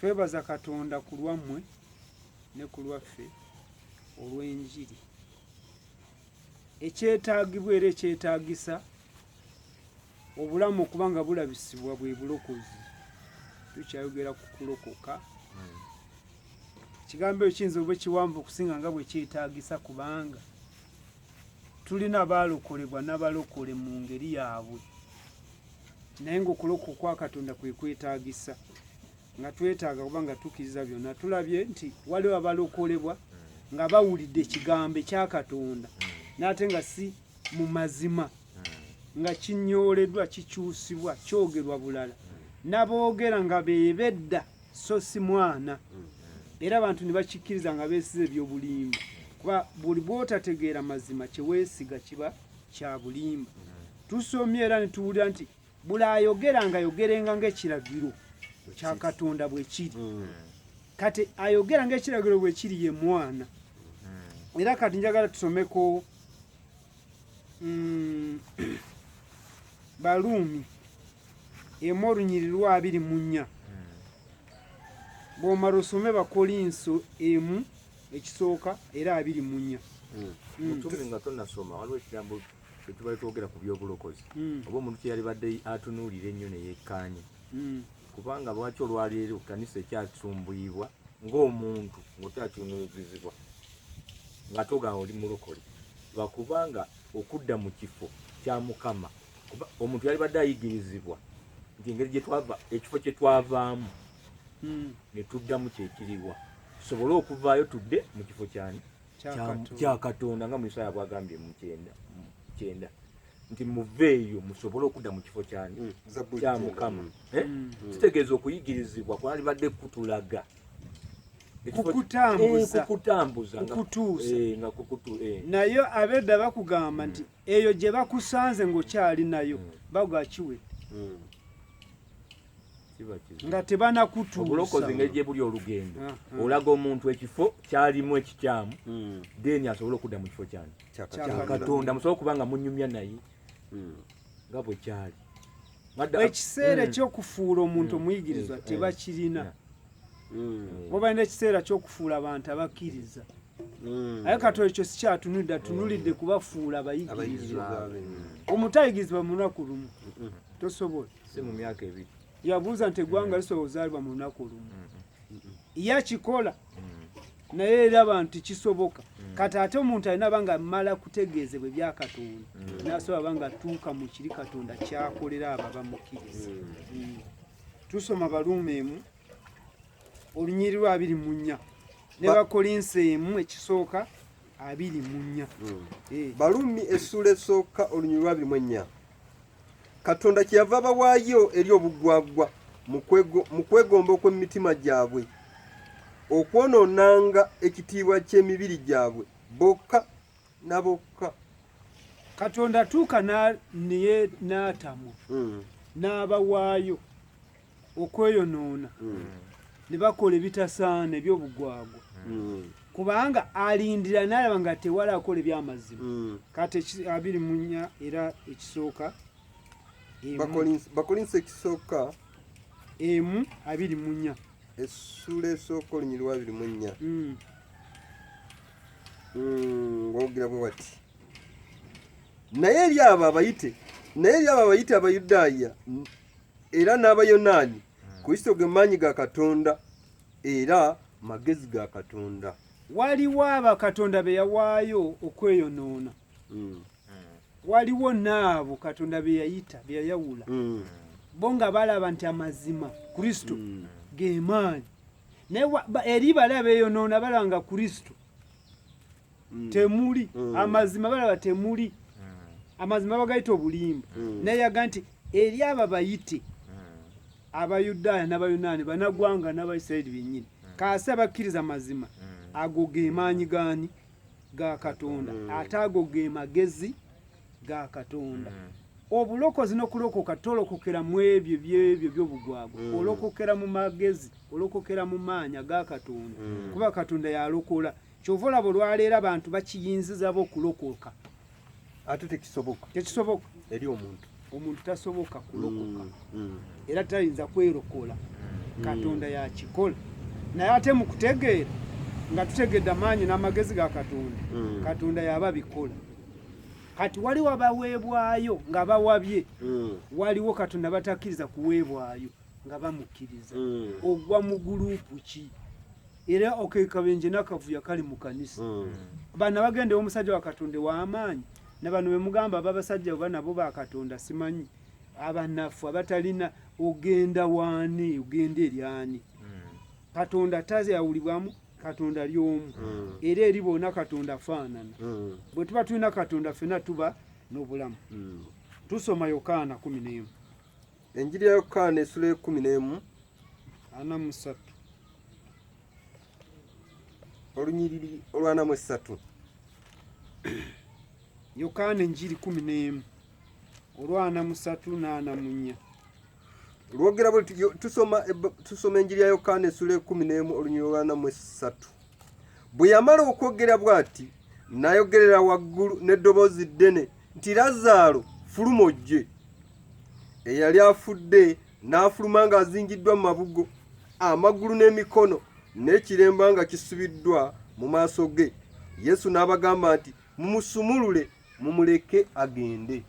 twebaza Katonda ku lwammwe ne ku lwaffe olw'enjiri ekyetaagibwa era ekyetaagisa obulamu okuba nga bulabisibwa bwe bulokozi. Tukyayogera ku kulokoka. Ekigambo ekyo kiyinza oba kiwanvu okusinga nga bwe kyetaagisa kubanga tulina abaalokolebwa n'abalokole mu ngeri yaabwe, naye ng'okulokoka kwa Katonda kwe kwetaagisa nga twetaaga kuba nga tukkiriza byonna. Tulabye nti waliwo abalokolebwa nga bawulidde ekigambo ekya Katonda n'ate nga si mu mazima, nga kinyooleddwa, kikyusibwa, kyogerwa bulala, n'aboogera nga beebedda so si mwana, era abantu ne bakikkiriza nga beesize eby'obulimba. Kuba buli bw'otategeera mazima kyeweesiga kiba kya bulimba. Tusomye era ne tuwulira nti buli ayogera nga ayogerenga ng'ekiragiro kya Katonda bwe kiri. Kati ayogera ng'ekiragiro bwe kiri ye mwana. Era kati njagala tusomeko Baluumi emu olunyiriri 24. Bw'omala osome Bakolinso emu ekisooka era 24. Mutume nga tonasoma waliwo ekigambo kyetubale twogera ku by'obulokozi oba omuntu kyeyali badde atunuulira ennyo ne yekkaanya kubanga lwaki olwaleero kanisa ekyasumbuyibwa ng'omuntu ng'otakyunuuzibwa nga togamba oli mulokole lwakubanga okudda mu kifo kya Mukama. Omuntu yali badde ayigirizibwa nti engeri gye twava ekifo kye twavaamu ne tuddamu kyekiriwa tusobole okuvaayo tudde mu kifo kyani kya Katonda nga mu Isaaya bw'agambye mu 9 nti muveeyo musobole okudda mu kifo kyani kya Mukama. Kitegeeza okuyigirizibwa kwali badde kutulaga kukutambuza nga nayo abedda bakugamba nti eyo gye bakusanze ng'okyali nayo bagakiwedde nga tebanakutuusa. Obulokozi ngeri gye buli olugendo olaga omuntu ekifo kyalimu ekikyamu deni asobole okudda mu kifo kyani kya Katonda musobole okuba nga munyumya naye nga bwe kyali. Ekiseera ekyokufuula omuntu omuyigirizwa tebakirina. Bo balina ekiseera ky'okufuula abantu abakkiriza. Naye Katonda ekyo si kyatunulidde, atunulidde kubafuula abayigirizwa. Omutayigirizibwa mu lunaku lumu tosobola. Si mu myaka 2. Yabuuza nti eggwanga lisobola ozaalibwa mu lunaku lumu. Yakikola naye era abantu kisoboka. Kati ate omuntu alina banga amala kutegeezebwa ebya Katonda n'asobola banga atuuka mu kiri Katonda kyakolera abo abamukkiriza. Tusoma Baluumi emu olunyiriri 24 ne Bakolinso emu ekisooka 24. Baluumi essula esooka olunyiriri 24. Katonda kyeyava bawaayo eri obugwagwa mu kwegomba okw'emitima gyabwe okwonoonanga ekitiibwa ky'emibiri gyabwe bokka na bokka. Katonda tuuka naye n'atamwa n'abawaayo okweyonoona ne bakola ebitasaana eby'obugwagwa kubanga alindira n'alaba nga tewali akola eby'amazima. Kati 24 era ekisooka Bakolinso ekisooka emu 24 essula esooka olunyiriri 24 ng'ogira bwe bati naye eri abo abayite Abayudaaya era n'Abayonaani Kristo ge maanyi ga Katonda era magezi ga Katonda. Waliwo abakatonda be yawaayo okweyonoona. Waliwo n'abo Katonda be yayita be yayawula bo nga balaba nti amazima Kristo ge maanyi. Naye eri balaba beeyonoona balaba nga Kristo temuli amazima, balaba temuli amazima bagayita obulimba. Naye yaga nti eri abo bayite Abayudaaya n'Abayonaani banagwanga n'Abayisirayiri bennyini kaasi abakkiriza amazima ago ge maanyi gaani ga Katonda ate ago ge magezi ga Katonda. Obulokozi n'okulokoka tolokokera mu ebyo by'obugwagwa, olokokera mu magezi, olokokera mu maanyi ga Katonda kuba Katonda yalokola. Kyova olaba olwaleero abantu bakiyinziza okulokoka ate tekisoboka eri omuntu tasoboka kulokoka era tayinza kwerokola katonda yakikola naye ate mu kutegeera nga tutegedde amaanyi n'amagezi ga katonda katonda yaba bikola kati waliwo abaweebwayo nga bawabye waliwo katonda batakkiriza kuweebwayo nga bamukkiriza ogwa mu gurupu ki era okekabenje n'akavuyo kali mu kanisa bano bagende omusajja wa katonda w'amaanyi ne bano be mugamba babasajja oba nabo ba katonda simanyi abanafu abatalina ogenda waani ogenda eryani katonda tazeyawulibwamu katonda lyomu era eri boona katonda afaanana bwe tuba tulina katonda ffena tuba n'obulamu tusoma Yokaana 11 enjiri ya Yokaana essula 11 43 olunyiriri olw'43 Yokaana enjiri 11 olw'43 n'44 lwogera bwe tusoma enjiri ya Yokaana essula 11 olunyiriri olw'43 bwe yamala okwogera bw'ati n'ayogerera waggulu n'eddoboozi ddene nti Lazaalo fuluma ojje eyali afudde n'afuluma ng'azingiddwa mu mabugo amagulu n'emikono n'ekiremba nga kisubiddwa mu maaso ge Yesu n'abagamba nti mumusumulule mumuleke agende.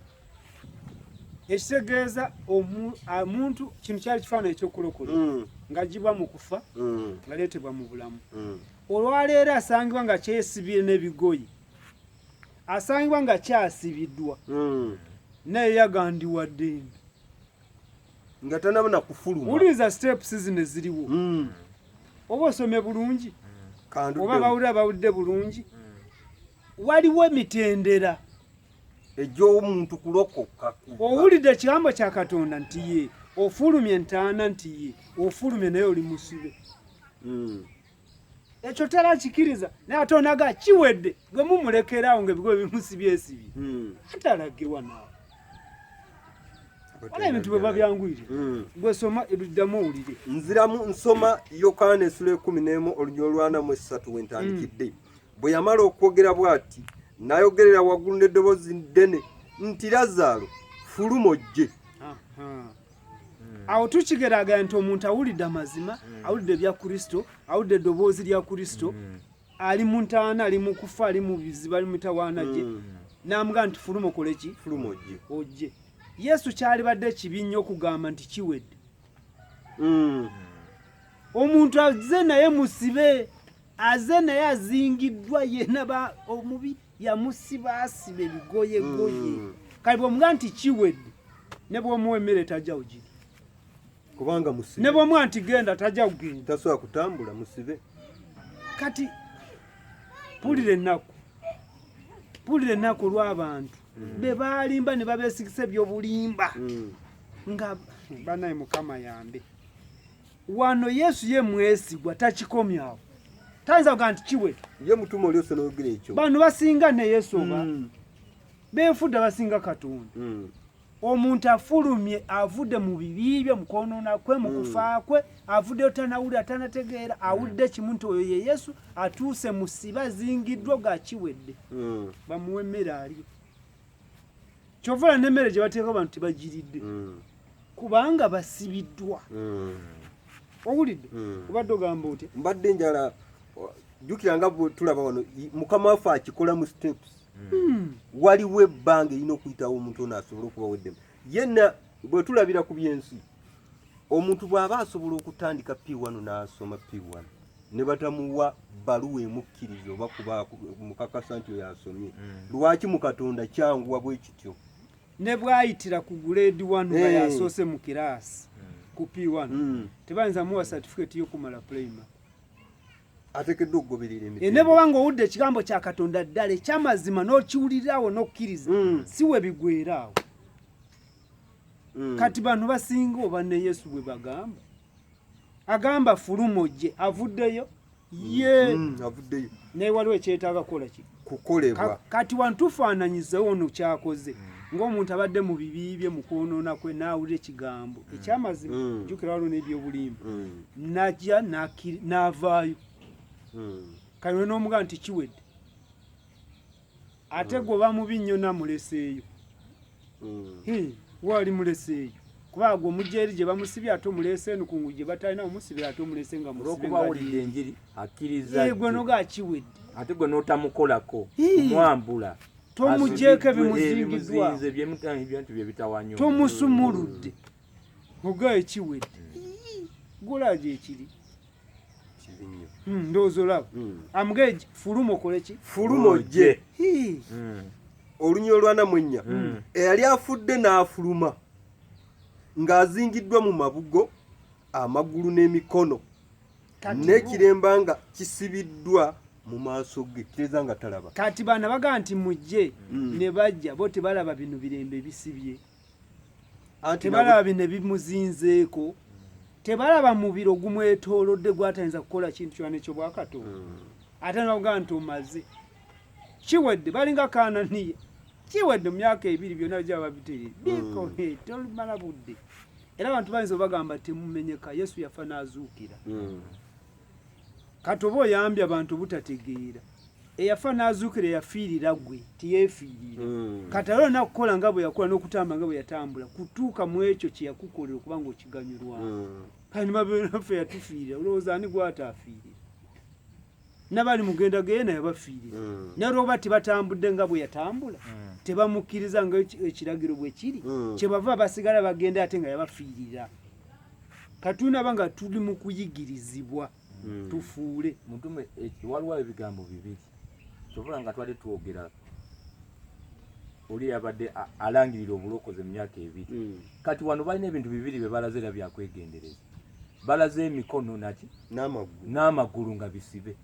Ekitegeeza omuntu kino kyali kifaananyi ekyokulokola nga gibwa mu kufa ngaleetebwa mu bulamu olwaleero asangibwa nga kyesibye n'ebigoyi asangibwa nga kyasibiddwa naye yagandiwadde nga tanabona kufuluma. Wuliriza steps zino ziriwo oba osomye bulungi oba bawulidde bulungi waliwo emitendera egy'omuntu kulokoka. Owulidde ekigambo kya Katonda nti ye ofulumye entaana nti ye ofulumye naye oli musibe ekyo tarakikiriza naye ate onaga kiwedde gwe mumulekerawo ng'ebigoye bimusibye esibye atalagirwa naawe wala ebintu bwe babyangwire gwe soma ebiddamu owulire. Nziramu nsoma Yokaana essula 11 olunyiriri olw'43 wentandikidde bwe yamala okwogera bw'ati n'ayogerera waggulu n'eddoboozi ddene nti Lazaalo fuluma ojje. Awo tukigeraganya nti omuntu awulidde amazima awulidde ebya Kristo awulidde eddoboozi lya Kristo ali mu ntaana ali mu kufa ali mu bizibu ali mu mitawaana gye n'amugamba nti fuluma okole ki? Fuluma ojje. Yesu kyali badde kibi nnyo okugamba nti kiwedde omuntu azze naye musibe azze naye azingiddwa yena omubi yamusiba asiba ebigoyegoye kale bw'omugamba nti kiwedde ne bw'omuwa emmere tajja ugiri kubanga musibe ne bw'omuwa nti genda tajja kugenda tasobola kutambula musibe. Kati pulira ennaku olw'abantu be balimba ne babeesigisa ebyobulimba nga banaye Mukama yambe wano Yesu ye mwesigwa takikomyawo tayinza kugaa nti kiwedde ye mutuma oli ose n'oyogera ekyo bano basinga ne Yesu oba benfudde basinga Katonda omuntu afulumye avudde mu bibi bye mu kwonoona kwe mu kufa kwe avuddeyo tanawulira tanategeera awulidde ekimu nti oyo ye Yesu atuuse mu siba azingiddwa ga kiwedde bamuwa emmere alyo kyovula n'emmere gye bateeka abantu tebagiridde kubanga basibiddwa. Owulidde obadde ogamba otya? Mbadde njala jjukira nga bwe tulaba wano Mukama waffe akikola mu steps waliwo ebbanga erina okuyitawo omuntu ono asobola okuba weddemu yenna bwe tulabira ku byensi omuntu bw'aba asobola okutandika P1 n'asoma P1 ne batamuwa bbaluwa emukkiriza oba kuba mukakasa nti oyo asomye lwaki mu Katonda kyanguwa bwe kityo ne bw'ayitira ku grade 1 nga yasoose mu kiraasi ku P1 tebayinza muwa certificate y'okumala primary ateekeddwa okugoberera emiti ne bw'oba ng'owudde ekigambo kya Katonda ddala ekyamazima n'okiwulirirawo n'okkiriza si we bigweraawo kati bano basinga oba ne Yesu bwe bagamba agamba fuluma ojje avuddeyo ye avuddeyo naye waliwo ekyetaaga kukola ki? Kukolebwa. Kati wantufaananyizewo ono kyakoze ng'omuntu abadde mu bibi bye mu kwonoona kwe n'awulira ekigambo ekyamazima jjukira waliwo n'ebyobulimba najja n'avaayo kaliwe n'omugamba nti kiwedde ate gwe oba mubi nnyo namuleseeyo waali muleseeyo kuba gwo mujeri gye bamusibye ate omulese eno ku nguje batalina omusibye ate omulese nga musibe olwokuba wulidde enjiri akkiriza gwe nogakiwedde ate gwe n'otamukolako kumwambula tomujeeko ebimuzingiddwa ebintu bye bitawanyo tomusumuludde oga ekiwedde gulaje ekiri ndowooza olaba amugeji fuluma okole ki fuluma ojje olunyi olwanamwenya eyali afudde n'afuluma ng'azingiddwa mu mabugo amagulu n'emikono n'ekiremba nga kisibiddwa mu maaso ge kireza nga talaba kati baana bagaa nti mujje ne bajja bo tebalaba bino birembe bisibye tebalaba bino bimuzinzeeko tebalaba mubiro gumwetoolodde gwatayinza kukola kintu kyona ekyo bwakatonda ate nabagaa nti omaze kiwedde balinga Kananiya kiwedde mu myaka 2 byonna byaba babiterere biko tolumala budde era abantu bayinza obagamba temumenyeka Yesu yafa n'azuukira kati oba oyambye abantu butategeera eyafa n'azuukira yafiirira gwe tiyeefiirira kati alina nakukola nga bwe yakola n'okutamba nga bwe yatambula kutuuka mu ekyo kye yakukolera okuba nga okiganyulwamu hanyuma benaffe yatufiirira olowooza ani gwataafiirira nabali mugenda genda yabafiirira naye olwoba tebatambudde nga bwe yatambula tebamukkiriza nga ekiragiro bwe kiri kyebava basigala bagenda ate nga yabafiirira katulina nga tuli mu kuyigirizibwa tufuule mutume waliwo ebigambo bibiri sobola nga twali twogera oli yabadde alangirira obulokozi mu myaka 2 kati wano balina ebintu bibiri bye balaze era byakwegendereza balaze emikono naki n'amagulu nga bisibe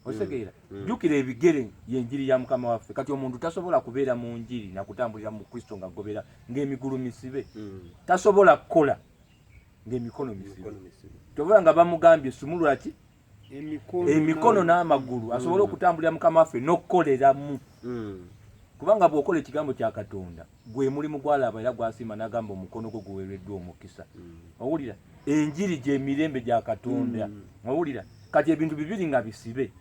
osegeera jjukira ebigere yenjiri ya mukama waffe kati omuntu tasobola kubeera mu njiri nakutambulira mu Kristo nga gobera ng'emigulu misibe tasobola kukola ng'emikono misibe tobola nga bamugambye sumulula ki emikono n'amagulu asobole okutambulira mukama waffe n'okkoleramu kubanga bw'okola ekigambo kya Katonda gwe mulimu gwalaba era gwasiima n'agamba omukono gwo guweereddwa omukisa owulira enjiri gy'emirembe gya Katonda owulira kati ebintu bibiri nga bisibe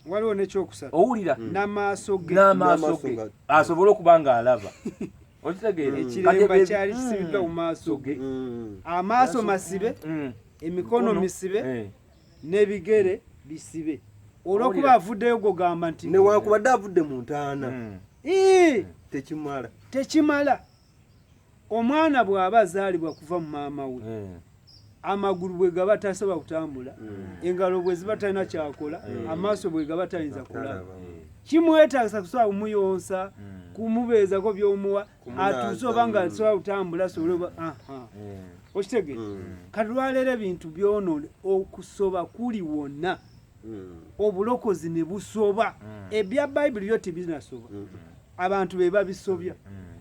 waliwo n'ekyokusatu owulira n'amaaso ge asobole okuba nga alaba okitegeera ekiremba kyali kisibiddwa mu maaso ge amaaso masibe emikono misibe n'ebigere bisibe olw'okuba avuddeyo gogamba nti newankubadde avudde mu ntaana tekimala omwana bw'aba azaalibwa kuva mu maama we amagulu bwe gaba tasobola kutambula engalo bwe ziba talina kyakola amaaso bwe gaba tayinza kulaba kimwetaagisa kusobola kumuyonsa kumubeezako by'omuwa atuuse oba nga asobola kutambula asobole okitegeera kati lwaleero ebintu byonoone okusoba kuli wonna obulokozi ne busoba ebya bayibuli byo tebinasoba abantu be babisobya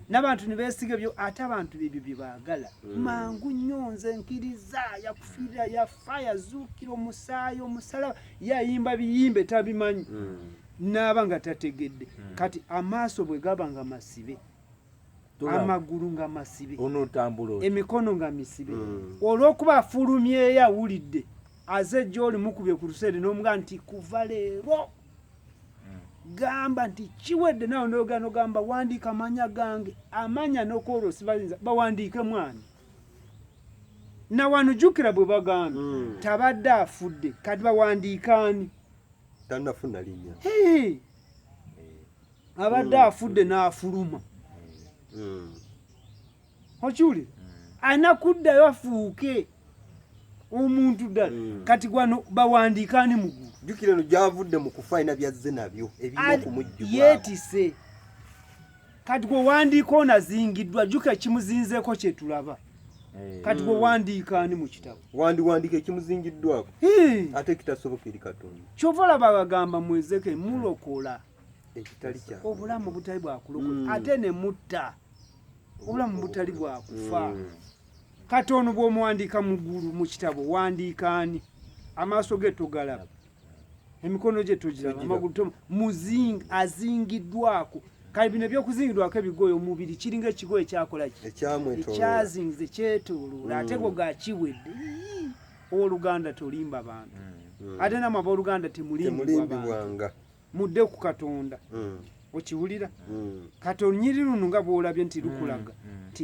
n'abantu ne beesiga ebyo ate abantu ebyo bye baagala mangu nnyo nze nkiriza yakufiirira yafa yazuukira omusaayi omusalaba yayimba biyimbe tabimanyi n'aba nga tategedde kati amaaso bwe gaba nga masibe amagulu nga masibe emikono nga misibe olw'okuba afulumyeyo awulidde aze gy'oli mukubye ku luseere n'omugaa nti kuva leero gamba nti kiwedde nawe nogamba wandiika amanya gange amanya n'okwoloosi bayinza bawandiike mwani nawanujjukira bwe bagambye tabadde afudde kati bawandiikaani tanafuna linnya abadde afudde n'afuluma okiwulire anakuddayo afuuke omuntu ddala kati gwano bawandiikaani mugulu jjukira eno gy'avudde mu kufa alina byazze nabyo ebirina okumujjibwamu yeetise kati gwe wandiika onazingiddwa jjukira kimuzinzeeko kye tulaba kati gwe wandiikaani mu kitabo wandiika ekimuzingiddwako ate kitasoboka eri Katonda kyova olaba bagamba mu Ezekeri mulokola ekitali kya obulamu butali bwakulokola ate ne mutta obulamu butali bwakufa kati ono bw'omuwandiika muggulu mu kitabo wandiikaani amaaso ge togalaba emikono gye togiraba amagulu azingiddwako kale bino ebyokuzingirwako ebigoye omubiri kiringa ekigoye ekyakola ekyazingize kyetooloola ate go gakiwedde owooluganda tolimba bantu ate namwe abooluganda temulimbibwanga mudde ku Katonda okiwulira kati olunyiri luno nga bw'olabye nti lukulaga nti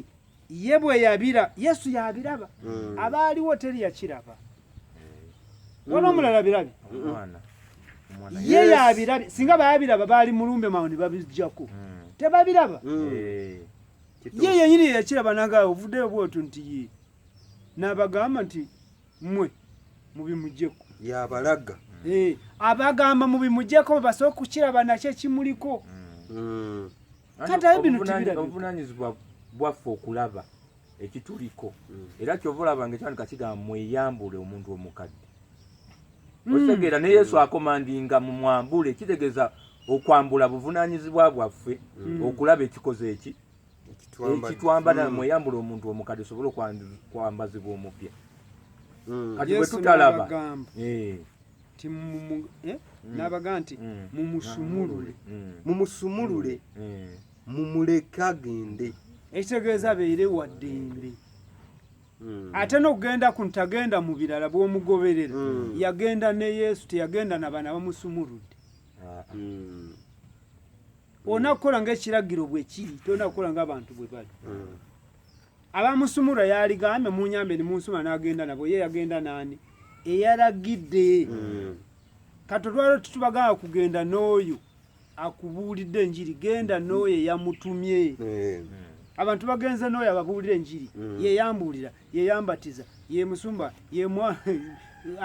ye bwe yabira Yesu yabiraba abaaliwo teri yakiraba wano omulala birabi ye yabirabi singa bayabiraba baali mulumbe mawundi babijjako tebabiraba ye yenyini yakiraba naga ovuddeyo bwoto nti ye n'abagamba nti mmwe mubimujjeko yabalaga abagamba mubimujjeko basooka kukiraba nakyo ekimuliko kati ayo bino tibirabika obuvunaanyizibwa bwaffe okulaba ekituliko era kyova olabanga ekyandika kigamba mweyambule omuntu omukadde okitegeera ne Yesu akomandinga mu mwambule kitegeeza okwambula buvunaanyizibwa bwaffe okulaba ekikoze eki ekitwambala mweyambule omuntu omukadde osobole okwambazibwa omupya kati bwe tutalaba n'abaga nti mumusumulule mumuleke agende ekitegeeza abeere waddembe ate n'okugenda ku ntagenda mu birala bw'omugoberera yagenda ne Yesu teyagenda n'abaana bamusumuludde olina kukola ng'ekiragiro bwe kiri tolina kukola ng'abantu bwe bali abamusumulula yaligambe munyambe nimunsuma n'agenda nabo ye yagenda naani eyalagidde kati olwaliro tutubagamba kugenda n'oyo akubuulidde enjiri genda n'oyo eyamutumye abantu bagenze n'oyo ababuulira enjiri yeyambuulira yeyambatiza yemusumba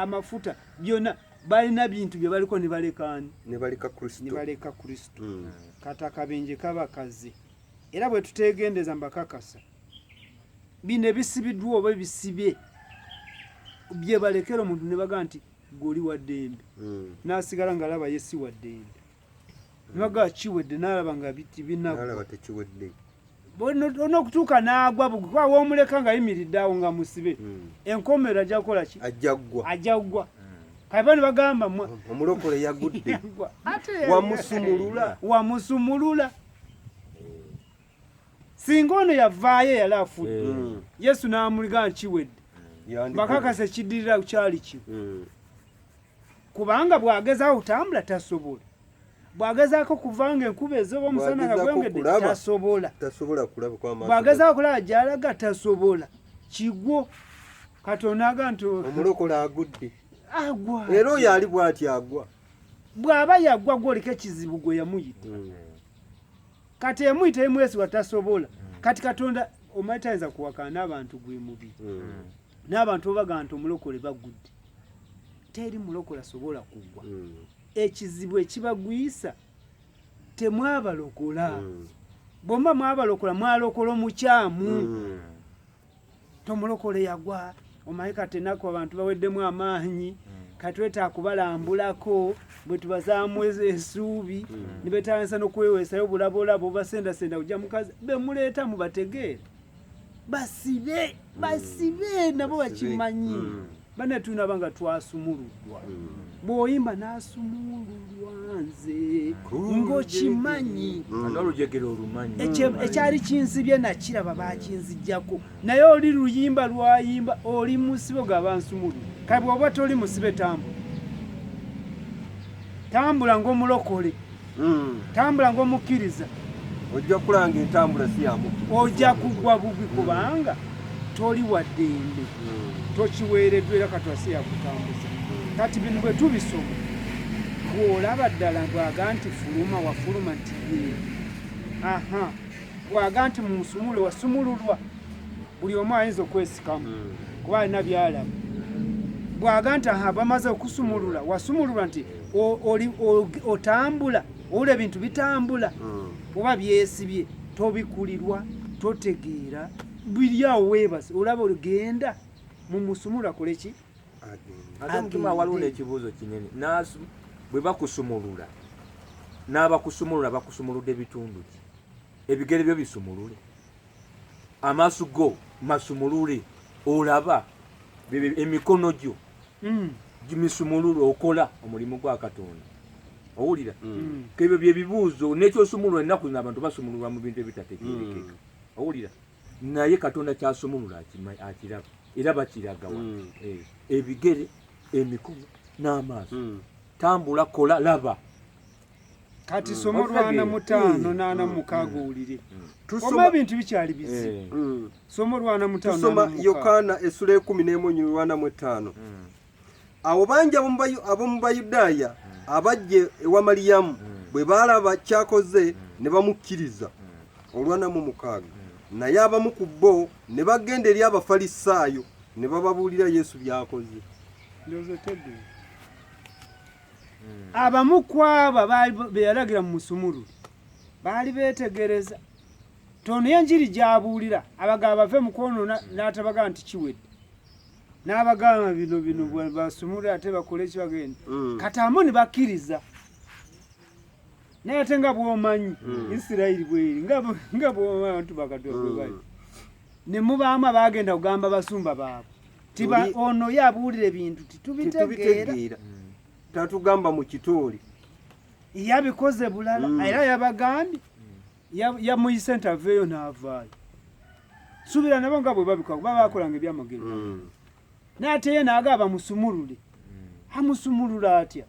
amafuta byonna balina bintu bye baliko ne baleka Kristo kati akabenje kaba kaze era bwe tutegendeza mbakakasa bino ebisibiddwa oba ebisibye bye balekera omuntu ne baga nti goli waddembe n'asigala ng'alaba yesi waddembe ne baga kiwedde n'alaba nga binagwa olina okutuuka n'agwa bugwa woomuleka ng'ayimiridde awo nga musibe enkomero ajja kukola ki ajja ggwa kaiba ne bagamba omulokole yagudde wamusumulula singa ono yavaayo yali afudde Yesu n'amuliga nkiwedde bakakasa ekiddirira kyali kiwe kubanga bw'agezaako kutambula tasobola bw'agezaako kuvanga enkuba ezooba omusana nga gwengedde tasobola bw'agezaako kulaba gy'alaga tasobola kigwo Katonda aga nti omulokole agudde agwa era oyo ali bw'ati agwa bw'aba yaggwa gw'oliko ekizibu gwe yamuyita kati emuyita emwesiba tasobola kati Katonda omanyi tayinza kuwakana n'abantu gwe mubi n'abantu obaga nti omulokole bagudde teri mulokole asobola kugwa ekizibu ekibagwisa temwabalokola bomba mwabalokola mwalokola omukyamu tomulokole yagwa omanyi kati ennaku abantu baweddemu amaanyi kati wetaaga kubalambulako bwe tubazaamu essuubi ne betandisa n'okweweesayo bulabolabo basendasenda kujja mukazi bemuleeta mubategeere basibe nabo bakimanyi bane tunaba nga twasumuluddwa bw'oyimba n'asumululwa nze ng'okimanyi n'olujegero olumanyi ekyali kinsibye nakiraba bakinzijjako naye oli luyimba lwayimba oli musibe g'abansumulu kale bw'oba toli musibe tambula ng'omulokole tambula ng'omukkiriza ojja kulanga entambula si yamu ojja kugwa bubi kubanga toli waddembe tokiweereddwa era katwasi yakutambuza kati bino bwe tubisoma bw'olaba ddala bwaga nti fuluma wafuluma nti bwaga nti munsumule wasumululwa buli omu ayinza okwesikamu kuba alina byalaba bwaga nti bamaze okusumulula wasumululwa nti otambula owula ebintu bitambula oba byesibye tobikulirwa totegeera biri awo weebase olaba olugenda mumusumula koleki ate omutima waliwo n'ekibuuzo kinene bwe bakusumulula n'abakusumulula bakusumuludde bitundu ki ebigere byo bisumulule amaaso go masumulule olaba emikono gyo gimisumulule okola omulimu gwa Katonda owulira kebyo byebibuuzo nekyosumulula ennaku zino abantu basumululwa mu bintu ebitategeerekeka owulira naye Katonda kyasumulula akiraba era bakiragawa ebigere emikono n'amaaso tambula kola laba kati somo lwana mutano nana mukago ulire tusoma ebintu bikyali bizi somo lwana mutano tusoma Yokaana essula 11:45 abo banja ab'omu Bayudaaya abajje ewa Mariyamu bwe balaba kyakoze ne bamukkiriza olwana mu mukaaga naye abamu ku bo ne bagenda eri Abafalisaayo ne bababuulira Yesu byakoze. Abamu kwaba beyalagira mu musumulu baali betegereza tono yenjiri gyabuulira abagaba bave mu kwonoona n'atabaga nti kiwedde n'abagamba bino basumule ate bakole ekibagenda kati amu ne bakkiriza naye ate nga bw'omanyi Isirayiri bweri nga bw'omanyi abantu bakatonda bwe bali ne mubaamu abagenda kugamba basumba baabwe ono yabuulira ebintu titubitegeera tatugamba mu kitooli yabikoze bulala era yabagambye yamuyise ntaveeyo n'avaayo subira nabo nga bwe babikola babakolanga ebyamagero n'ate ye n'agaba musumulule amusumulula atya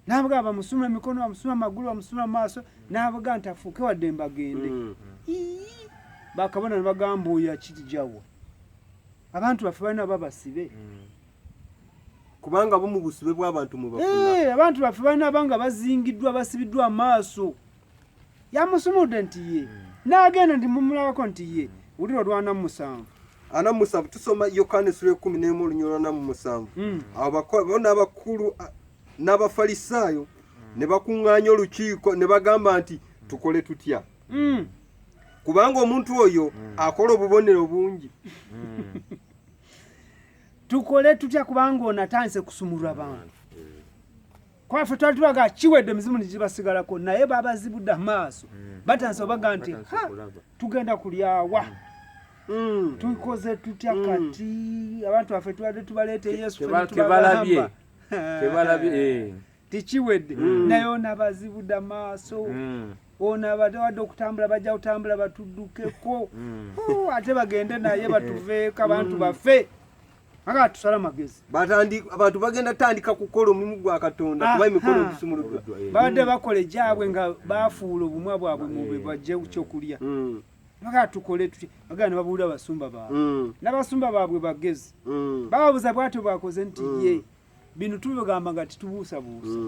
n'abagaba bamusumula emikono bamusumula amagulu bamusumula amaaso n'abaga nti afuuke wadde mbagende bakabona ne bagamba oyo akirijawa abantu baffe balina babasibe kubanga bo mu busibe bw'abantu mu bafuna abantu baffe balina banga bazingiddwa basibiddwa amaaso yamusumudde nti ye n'agenda ndi mumulabako nti ye uliro lwana mu 7 tusoma Yokaana essula 11:47 abo bonna abakulu n'Abafalisaayo ne bakuŋŋaanya olukiiko ne bagamba nti tukole tutya kubanga omuntu oyo akola obubonero bungi tukole tutya kubanga ono atandise kusumulula abantu kwafe twali tubaga kiwedde emizimu negibasigalako naye babazibudde amaaso batandise obaga nti tugenda kulyawa tukoze tutya kati abantu baffe tubadde tubaleete Yesu tebalabye tikiwedde naye ono abazibudde amaaso ono abawadde okutambula bajja kutambula batuddukeko ate bagende naye batuveeko abantu baffe anga tusala amagezi abantu bagenda tandika kukola omulimu gwa Katonda kuba emikono gisumuluddwa badde bakola egyabwe nga bafuula obumwa bwabwe mu bwe bajje kyokulya anga tukole tutya bagenda ne babuulira abasumba baabwe n'abasumba baabwe bagezi bababuuza bwatyo bakoze nti ye bino tubigamba nga titubuusabuusa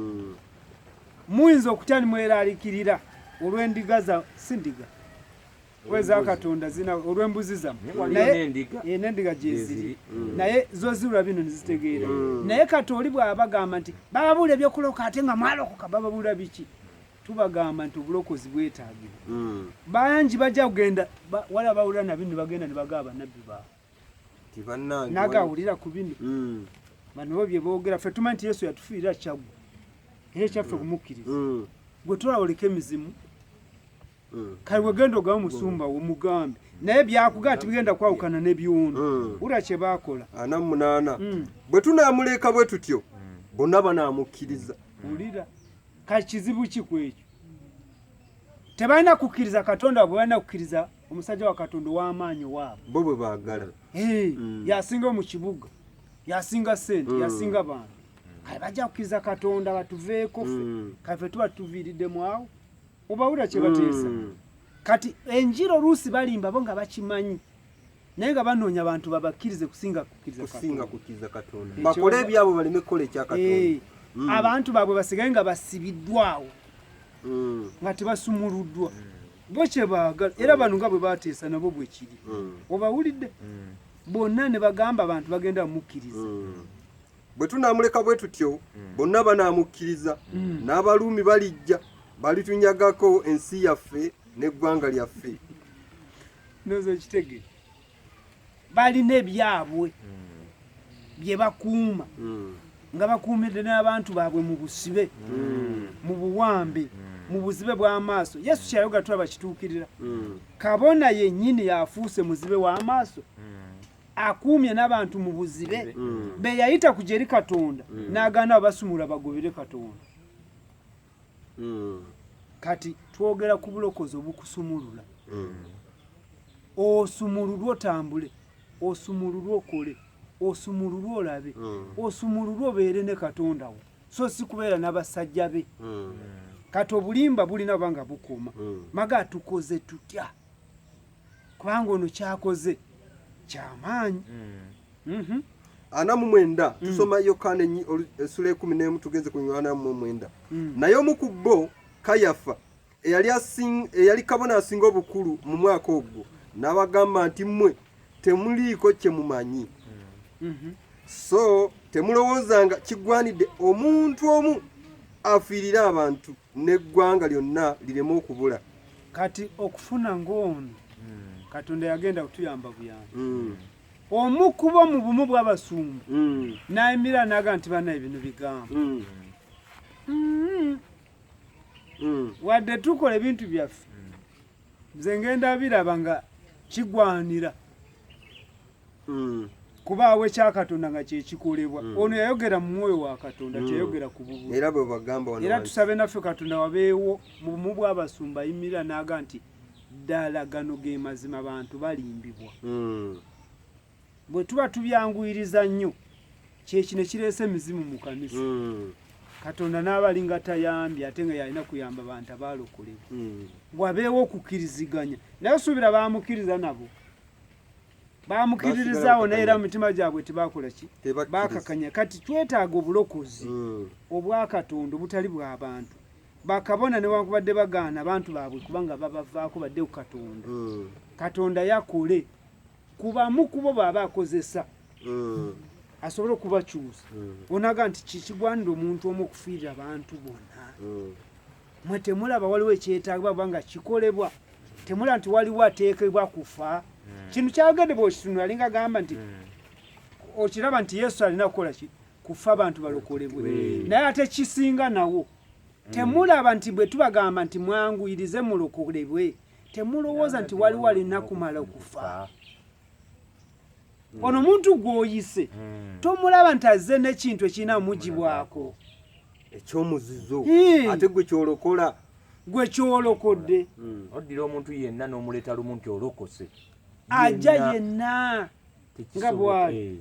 muyinza okutya nimweraliikirira olw'endiga za sindiga weza Katonda zina olw'embuzi zammwe naye n'endiga gyeziri naye zo zirula bino nezitegeera naye kati oli bw'abagamba nti bababuula ebyokuloka ate nga mwalokoka bababuula biki tubagamba nti obulokozi bwetaagibwa bangi bajja kugenda wala bawulira na bino bagenda ne bagaba nabbi baabwe nagawulira ku bino bano bo bye boogera ffe tumanyi nti Yesu yatufiirira kyaggwa era ekyaffe kumukkiriza gwe tolawoleka emizimu kale wegenda ogaba omusumba omugambe naye byakugaa tibigenda kwawukana n'ebyuno wulira kye baakola 48 bwe tunaamuleka bwe tutyo bonna banaamukkiriza wulira kale kizibu ki ku ekyo tebalina kukkiriza Katonda bwe balina kukkiriza omusajja wa Katonda ow'amaanyi waabwe bo bwe baagala yasinga mu kibuga yasinga ssente yasinga bantu kale bajja kukkiriza Katonda batuveeko ffe kale ffe tuba tuviiriddemu awo obawulira kye bateesa kati enjiro oluusi balimba bo nga bakimanyi naye nga banoonya abantu babakkirize kusinga kukkiriza Katonda bakole ebyabo baleme kukola ekya Katonda abantu baabwe basigaye nga basibiddwawo nga tebasumuluddwa bo kye baagala era bano nga bwe bateesa nabo bwe kiri obawulidde bonna ne bagamba abantu bagenda bamukkiriza bwe tunaamuleka bwe tutyo bonna banaamukkiriza n'Abaruumi balijja balitunyagako ensi yaffe n'eggwanga lyaffe nozo kitege balina ebyabwe bye bakuuma nga bakuumidde n'abantu baabwe mu busibe mu buwambe mu buzibe bw'amaaso Yesu kyayoga tulaba kituukirira kabona yennyini yafuuse muzibe w'amaaso akuumye n'abantu mu buzibe be yayita kujja eri Katonda n'agaana abasumula bagobere Katonda kati twogera ku bulokozi obukusumulula osumululwe otambule osumululwe okole osumululwe olabe osumululwe obeere ne Katonda wo so si kubeera n'abasajja be kati obulimba bulina banga bukoma maga tukoze tutya kubanga ono kyakoze kyamaanyi. Ana mu mwenda tusoma Yokaana essula 11 tugeze ku Yokaana mu mwenda. Naye omu ku bo Kayafa eyali kabona asinga obukulu mu mwaka ogwo n'abagamba nti mmwe temuliiko kye mumanyi. So temulowoozanga kigwanidde omuntu omu afiirira abantu n'eggwanga lyonna lireme okubula. Kati okufuna ng'ono Katonda yagenda kutuyamba buyambi. Omu kubo mu bumu bw'abasumba n'ayimira n'aga nti bana ebintu bigamba. Wadde tukola ebintu byaffe nze ngenda biraba nga kigwanira kubaawe ekyakatonda nga kyekikolebwa. Ono yayogera mu mwoyo wa Katonda teyayogera ku bubu. Era bwe bagamba wano era tusabe naffe Katonda wabeewo mu bumu bw'abasumba ayimira n'aga nti ddala gano ge mazima abantu balimbibwa. Bwe tuba tubyanguyiriza nnyo kyekino kireese emizimu mu kanisa. Katonda n'abalinga tayambye ate nga yalina kuyamba bantu abaalokolebwa. Wabeewo okukkiriziganya naye osuubira baamukiriza nabo baamukiririzaawo naye era mu mitima gyabwe tebakola ki baakakanya. Kati twetaaga obulokozi obwa Katonda obutali bw'abantu. Bakabona newankubadde bagaana abantu baabwe kubanga babavaako badde ku Katonda. Katonda yakole kubamu kubo baba akozesa asobole okubakyusa. Onaga nti kikigwanira omuntu omu okufiirira abantu bonna. Mwe temulaba waliwo ekyetaagibwa kubanga kikolebwa. Temulaba nti waliwo ateekebwa kufa. Kino kyagende bw'okitunula alinga agamba nti okiraba nti Yesu alina kukola ki kufa abantu balokolebwe. Naye ate kisinga nawo temulaba nti bwe tubagamba nti mwanguyirize mulokolebwe temulowooza nti waliwo alina kumala okufa. Ono muntu gw'oyise tomulaba nti azze n'ekintu ekirina mugibwako ekyomuzizo ate gwe kyolokola gwe kyolokodde. Oddira omuntu yenna n'omuleeta lumu nti olokose ajja yenna nga bw'ali.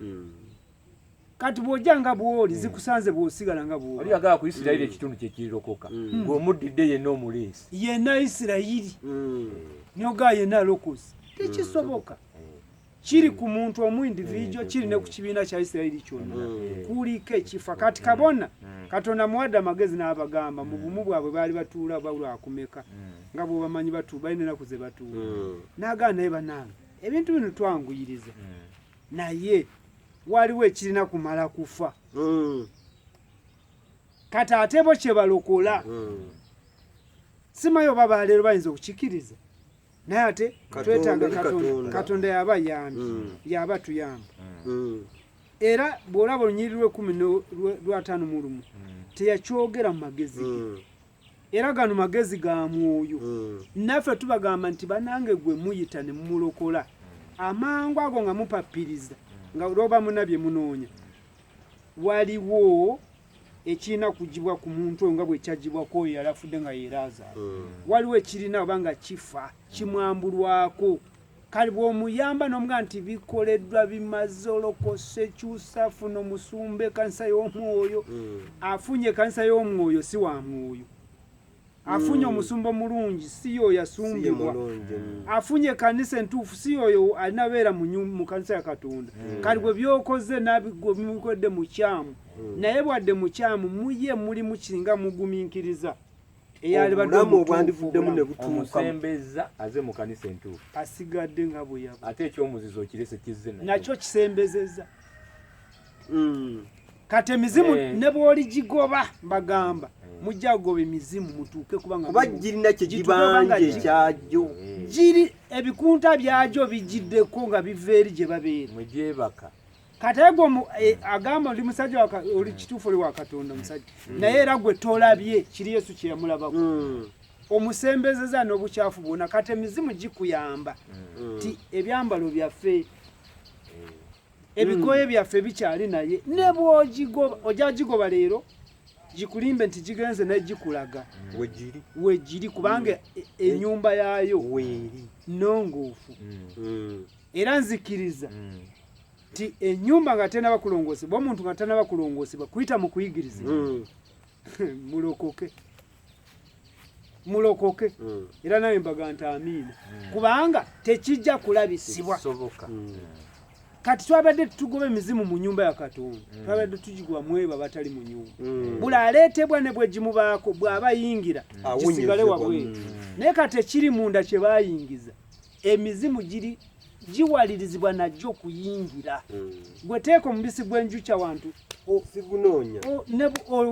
Kati bw'ojja nga bw'oli zikusanze bw'osigala nga bw'oli. Oli yagala ku Isirayiri ekitundu kye kirirokoka ng'omuddidde yenna omuleesi yenna Isirayiri nyoga yenna alokozi tekisoboka. Kiri ku muntu omu individual kiri ne ku kibiina kya Isirayiri kyonna kuliko ekifa. Kati kabona Katonda muwadde amagezi n'abagamba mu bumu bwabwe baali batuula balwakumeka nga bw'obamanyi batuula balina ennaku ze batuula n'agaana naye banange ebintu bino twanguyiriza naye waliwo ekirina kumala kufa. Kati ate bo kye balokola simanyi oba baleero bayinza okukikiriza naye ate twetaaga Katonda yaba yambi yaba tuyamba. Era bw'olaba olunyiriri lw'15 teyakyogera mu magezi ge. Era gano magezi ga mwoyo. Naffe tubagamba nti banange gwe muyita ne mumulokola amangu ago nga mupappiriza nga olwoba munabye munoonya waliwo ekirina kugibwa ku muntu oyo nga bwe kyagibwa k'oyo yalafudde nga ye Laazaalo. Waliwo ekirina oba nga kifa kimwambulwako. Kale bw'omuyamba n'omuga nti bikoleddwa bimaze olokose kyusa afuna omusumba ekkanisa y'omwoyo. Afunye ekkanisa y'omwoyo si wa mwoyo. Afunye omusumba omulungi si y'oyo asumbibwa. Afunye ekkanisa entuufu si y'oyo alina beera mu kkanisa ya Katonda. Kale bwe byokoze nabikodde mu kyamu naye bwadde mu kyamu muye muli mukinga mugumiikiriza eyali obulamu obwandivuddemu ne butuuka. Omusembeza aze mu kanisa entuufu asigadde nga bwe yaba. Ate ekyomuzizo kirese kizze nakyo kisembezeza. Kati emizimu ne bw'oli gigoba mbagamba mujja kugoba emizimu mutuuke kuba girina kye gibanje kyagyo. Giri ebikunta byagyo bigiddeko nga biva eri gye babeera. Mwegyebaka. Kati egwo agamba oli musajja oli kituufu oli wa Katonda musajja naye era gwe tolabye kiri Yesu kye yamulabako. Omusembezeza n'obukyafu bwonna kati emizimu gikuyamba ti ebyambalo byaffe ebigoye byaffe bikyali naye ne bw'ogigoba ojja gigoba leero gikulimbe nti gigenze naye gikulaga wegiri kubanga ennyumba yaayo nnongoofu. Era nzikiriza ti ennyumba nga tena bakulongoosebwa omuntu nga tena bakulongoosebwa kuyita mu kuyigiriza mulokoke. mulokoke era nawe mbaga nti amiina kubanga tekijja kulabisibwa kati twabadde tugoba emizimu mu nyumba ya Katonda twabadde tugigwa mweba batali mu nyumba buli aleetebwa ne bwe gimubaako bw'aba yingira kisigale wabweru naye kati ekiri munda kye baayingiza emizimu giwalirizibwa najjo kuyingira gwe teeka omubisi gw'enjuki awantu sigunoonya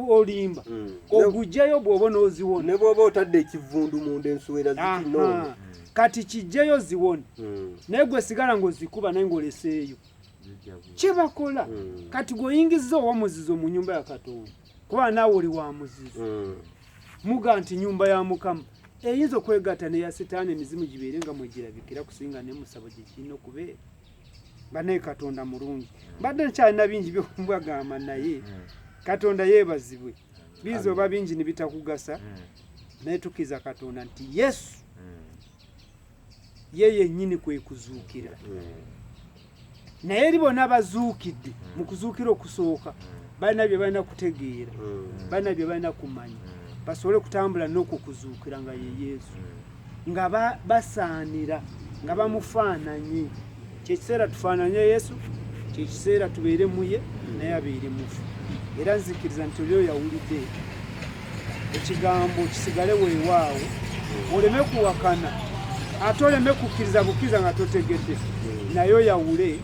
olimba ogugjeyo bw'oba n'oziwona ne bw'oba otadde ekivundu munda ensuwera zikinoonya kati kijjeyo ziwone naye gwe sigala ng'ozikuba naye ng'oleseeyo kye bakola kati gw'oyingiza owamuzizo mu nyumba ya Katonda kuba naawe oli wa muzizo muga nti nyumba ya Mukama eyinza okwegatta neya sitaani emizimu gibeere nga mwegirabikira kusinga n'emusabo gye kirina okubeera banaye Katonda mulungi mbadde nkyalina bingi by'ombwagamba naye Katonda yeebazibwe biiza oba bingi ne bitakugasa naye tukiza Katonda nti Yesu ye yennyini kwe kuzuukira naye eri bonna abazuukidde mu kuzuukira okusooka balina bye balina kutegeera balina bye balina kumanya basobole kutambula n'okukuzuukira nga ye Yesu nga basaanira nga bamufaananye kyekiseera tufaananye Yesu kyekiseera tubeere mu ye naye abeere mufu era nzikiriza nti olyo yawulidde ekigambo kisigale weewaawo oleme kuwakana ate oleme kukkiriza bukkiriza nga totegedde naye oyawule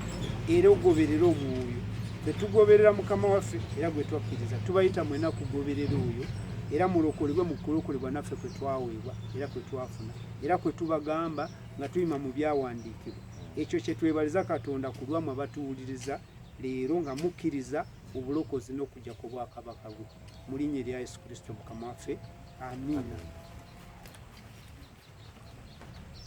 era ogoberera omwoyo tetugoberera Mukama waffe era gwe twakkiriza tubayita mwena kugoberera oyo era mulokolebwe mu kulokolebwa naffe kwe twaweebwa era kwe twafuna era kwe tubagamba nga tuyima mu byawandiikibwa ekyo kye twebaliza Katonda ku lwammwe abatuwuliriza leero nga mukkiriza obulokozi n'okujja ku bwakabaka bwe mu linnya erya Yesu Kristo Mukama waffe amiina.